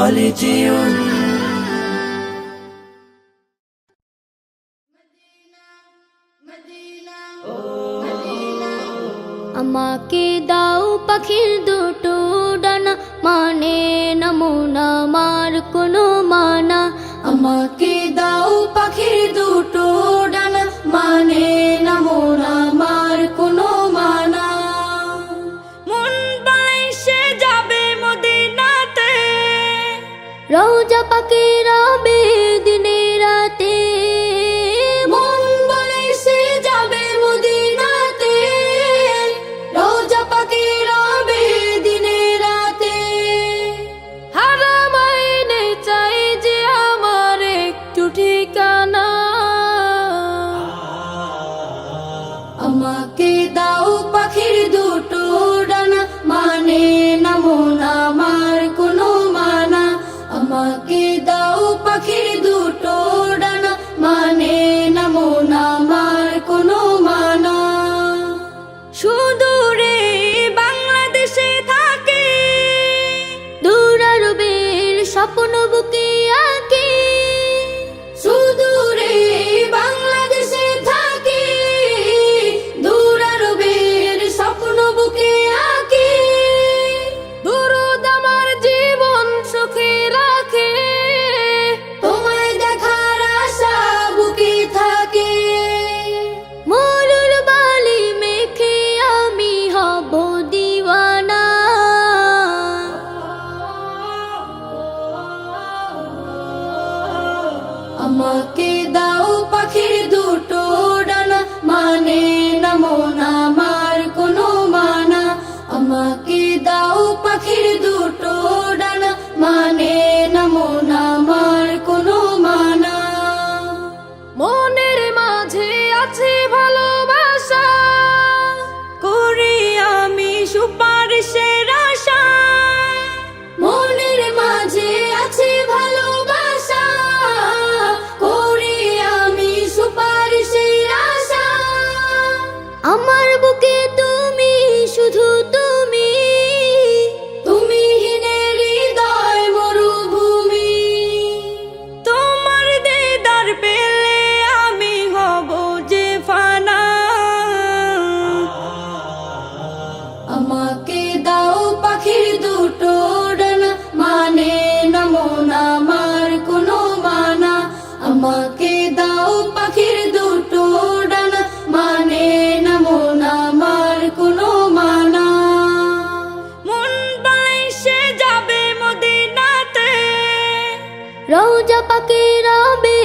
خالدون আমাকে দাও পাখির দুটো ডানা, মানে না মন আমার কোনো মানা। আমাকে দাও পাখির দুটো ডানা, মানে না মন আমার কোনো মানা। মন বলে সে যাবে মদিনাতে, রওজা পাকে রবে দিনে রাতে। মন বলে সে যাবে মদিনাতে, রওজা পাকে রবে দিনে রাতে। হারাম আইনে চাই যে আমার একটু ঠিকানা। আমাকে দাও পাখির দুটো ডানা, মানে না মন আমার কোনো মানা। আমাকে দাও পাখির দুটো ডানা, মানে না মন আমার কোনো মানা। সুদূরে বাংলাদেশে থাকে, দূর আরবের স্বপ্ন বুকে আঁকে। সুদূরে বাংলাদেশে থাকে, দূর আরবের স্বপ্ন বুকে আঁকে। দুরুদ আমার জীবন সুখে রাখে, তোমায় দেখার আশা বুকে থাকে। মৌলুর বালি মেখে আমি হব দিওয়ানা। আমাকে দাও পাখির দুটো ডানা, মানে না মন আমার কোনো মানা। আমাকে দাও পাখির দুটো ডানা, মানে না মন আমার কোনো মানা। মনের মাঝে আছে ভালোবাসা, করি আমি সুপারিশের আশা। মনের মাঝে আছে ভালোবাসা, করি আমি সুপারিশের আশা। আমার বুকে তুমি, শুধু তুমি, তুমি হীনের হৃদয় মরুভূমি। তোমার দিদার পেলে আমি হব যে ফানা। আমাকে দাও পাখির দুটো ডানা, মানে না মন আমার কোনো মানা। আমাকে দাও পাখির দুটো ডানা, মানে না মন আমার কোনো মানা। মন বলে সে যাবে মদিনাতে, রওজা পাকে রবে